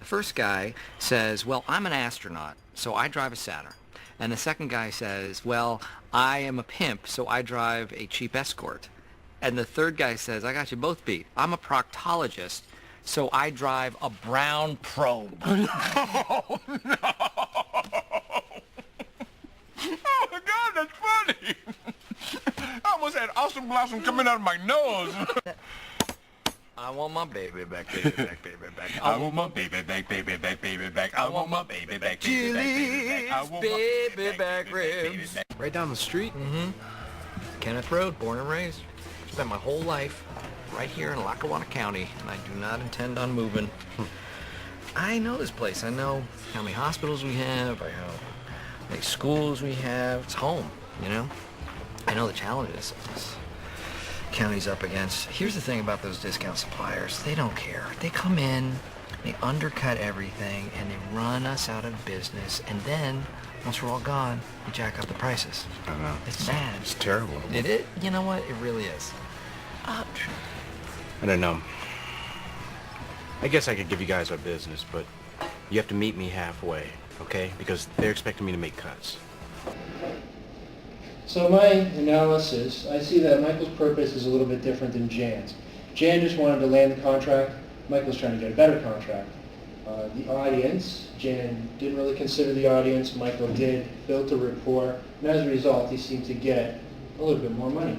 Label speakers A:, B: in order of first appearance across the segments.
A: The first guy says, well, I'm an astronaut, so I drive a Saturn. And the second guy says, well, I am a pimp, so I drive a cheap Escort. And the third guy says, I got you both beat. I'm a proctologist, so I drive a brown probe.
B: Oh, no! Oh, my God, that's funny! I almost had awesome blossom coming out of my nose.
A: I want my baby back, baby back, baby back.
B: I want my baby back, baby back, baby back. I want my baby back, baby back, baby back. I want my
A: baby back ribs.
C: Right down the street?
A: Mm-hmm. Kenneth Road, born and raised. Spent my whole life right here in Lackawanna County, and I do not intend on moving. I know this place. I know how many hospitals we have. I know how many schools we have. It's home, you know? I know the challenges this county's up against. Here's the thing about those discount suppliers. They don't care. They come in, they undercut everything, and they run us out of business, and then once we're all gone, we jack up the prices.
C: I know.
A: It's bad.
C: It's terrible.
A: It is. You know what? It really is.
C: I don't know. I guess I could give you guys our business, but you have to meet me halfway, okay? Because they're expecting me to make cuts.
D: So my analysis, I see that Michael's purpose is a little bit different than Jan's. Jan just wanted to land the contract. Michael's trying to get a better contract. The audience, Jan didn't really consider the audience. Michael did, built a rapport, and as a result, he seemed to get a little bit more money.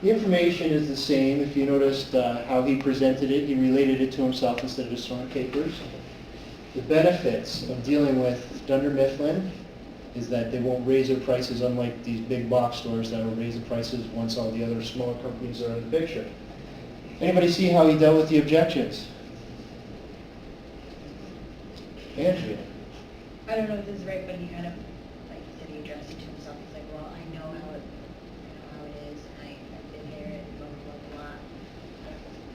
D: The information is the same. If you noticed how he presented it, he related it to himself instead of just throwing capers. The benefits of dealing with Dunder Mifflin is that they won't raise their prices, unlike these big box stores that will raise the prices once all the other smaller companies are in the picture. Anybody see how he dealt with the objections? Andrea?
E: I don't know if this is right, but he kind of, like you said, he addressed it to himself. He's like, well, I know how it is, and I've been there, and blah, blah,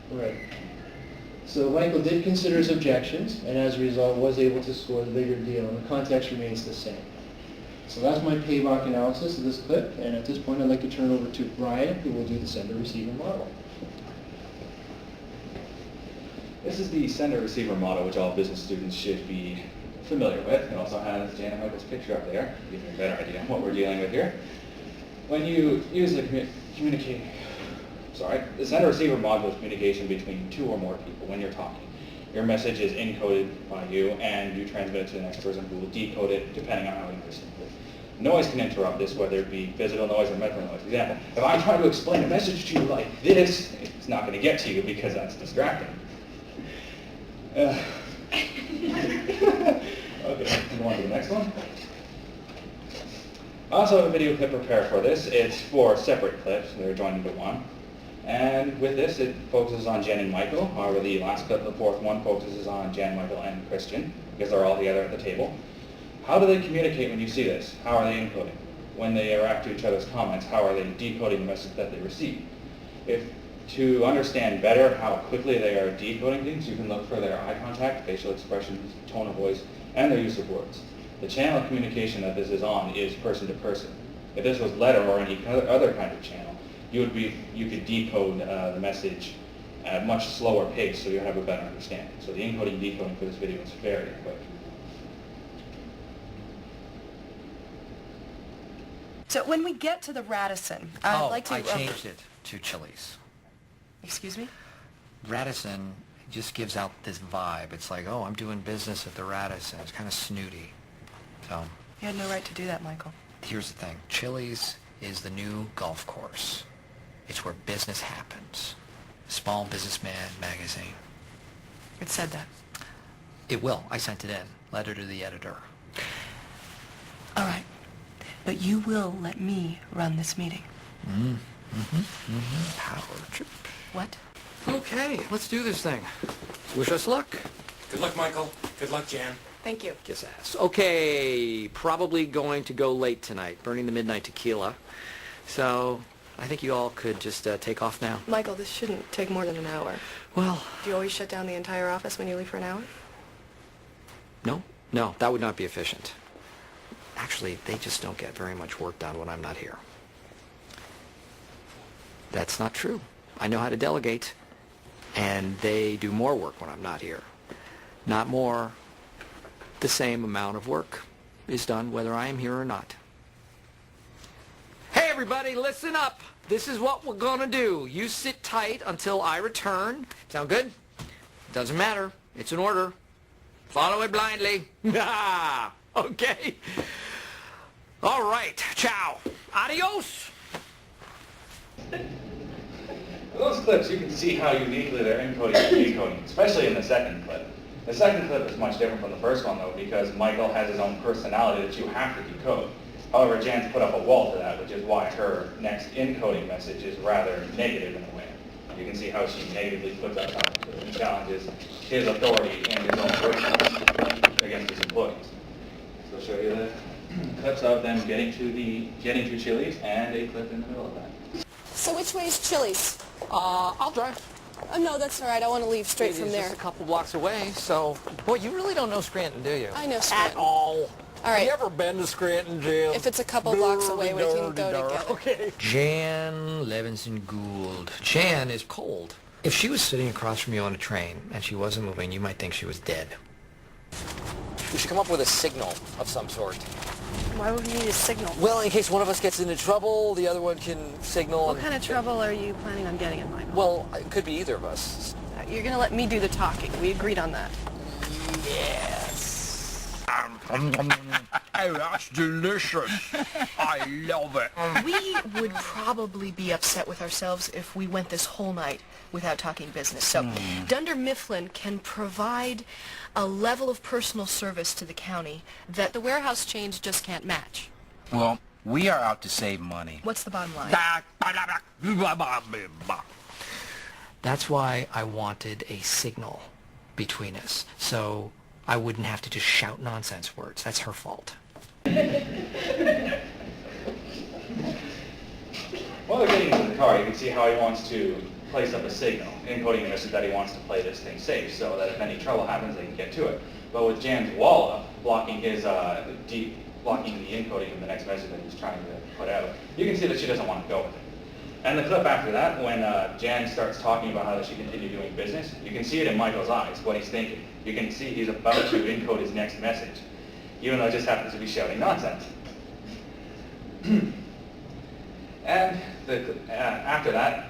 E: blah, blah.
D: Right. So Michael did consider his objections, and as a result was able to score the bigger deal, and the context remains the same. So that's my payback analysis of this clip, and at this point I'd like to turn it over to Brian, who will do the sender-receiver model.
F: This is the sender-receiver model, which all business students should be familiar with. It also has Jan and Michael's picture up there, to give you a better idea of what we're dealing with here. When you use the the sender-receiver model is communication between two or more people when you're talking. Your message is encoded by you, and you transmit it to the next person who will decode it depending on how you understand it. Noise can interrupt this, whether it be physical noise or mental noise. For example, if I'm trying to explain a message to you like this, it's not going to get to you because that's distracting. Okay, go on to the next one. I also have a video clip prepared for this. It's 4 separate clips. They're joined into one. And with this, it focuses on Jan and Michael. However, the last clip, the 4th one, focuses on Jan, Michael, and Christian, because they're all together at the table. How do they communicate when you see this? How are they encoding? When they react to each other's comments, how are they decoding the message that they receive? To understand better how quickly they are decoding things, you can look for their eye contact, facial expressions, tone of voice, and their use of words. The channel of communication that this is on is person to person. If this was letter or any other kind of channel, you could decode the message at a much slower pace so you have a better understanding. So the encoding and decoding for this video is very quick.
G: So when we get to the Radisson, I'd like to...
A: I changed it to Chili's.
G: Excuse me?
A: Radisson just gives out this vibe. It's like, oh, I'm doing business at the Radisson. It's kind of snooty. So
G: You had no right to do that, Michael.
A: here's the thing. Chili's is the new golf course. It's where business happens. Small Businessman magazine.
G: It said that.
A: It will. I sent it in. Letter to the editor.
G: All right. But you will let me run this meeting.
A: Power trip.
G: What?
A: Okay, let's do this thing. Wish us luck.
H: Good luck, Michael. Good luck, Jan.
G: Thank you.
A: Kiss ass. Okay, probably going to go late tonight, burning the midnight tequila. So I think you all could just take off now.
G: Michael, this shouldn't take more than an hour.
A: Well,
G: Do you always shut down the entire office when you leave for an hour?
A: no, that would not be efficient. Actually, they just don't get very much work done when I'm not here. That's not true. I know how to delegate, and they do more work when I'm not here. not more. The same amount of work is done whether I am here or not. Hey everybody, listen up. This is what we're gonna do. You sit tight until I return. Sound good? Doesn't matter. It's an order. Follow it blindly. Okay. All right. Ciao. Adios.
F: Those clips, you can see how uniquely they're encoding and decoding, especially in the second clip. The second clip is much different from the first one, though, because Michael has his own personality that you have to decode. However, Jan's put up a wall to that, which is why her next encoding message is rather negative in a way. You can see how she negatively puts up and challenges his authority and his own work against his employees. So I'll show you the clips of them getting to Chili's and a clip in the middle of that.
I: So which way is Chili's?
A: I'll drive.
I: Oh, no, that's all right. I want to leave straight from
A: It's
I: there.
A: just a couple blocks away, so... Boy, you really don't know Scranton, do you?
I: I know Scranton.
A: At all.
I: All right.
A: Have you ever been to Scranton, Jim?
I: If it's a couple blocks away, we can go together.
A: Okay. Jan Levinson Gould. Jan is cold. If she was sitting across from you on a train and she wasn't moving, you might think she was dead. We should come up with a signal of some sort.
G: Why would we need a signal?
A: Well, in case one of us gets into trouble, the other one can signal.
G: What kind of trouble are you planning on getting in, Michael?
A: Well, it could be either of us.
G: You're going to let me do the talking. We agreed on that.
A: Yes.
B: Hey, that's delicious. I love it.
G: We would probably be upset with ourselves if we went this whole night without talking business. So Dunder Mifflin can provide a level of personal service to the county that the warehouse chains just can't match.
C: Well, we are out to save money.
G: What's the bottom line?
A: That's why I wanted a signal between us, so I wouldn't have to just shout nonsense words. That's her fault.
F: While they're getting into the car, you can see how he wants to place up a signal, encoding a message that he wants to play this thing safe so that if any trouble happens, they can get to it. But with Jan's wall up, blocking his blocking the encoding of the next message that he's trying to put out, you can see that she doesn't want to go with it. And the clip after that, when Jan starts talking about how they should continue doing business, you can see it in Michael's eyes, what he's thinking. You can see he's about to encode his next message, even though it just happens to be shouting nonsense. And after that,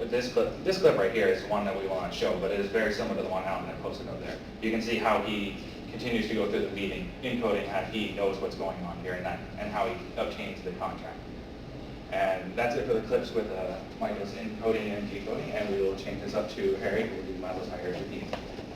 F: this clip right here is one that we want to show, but it is very similar to the one Alan had posted up there. You can see how he continues to go through the meeting, encoding how he knows what's going on here and how he obtains the contract. And that's it for the clips with Michael's encoding and decoding, and we will change this up to Harry, who will do Michael's hierarchy.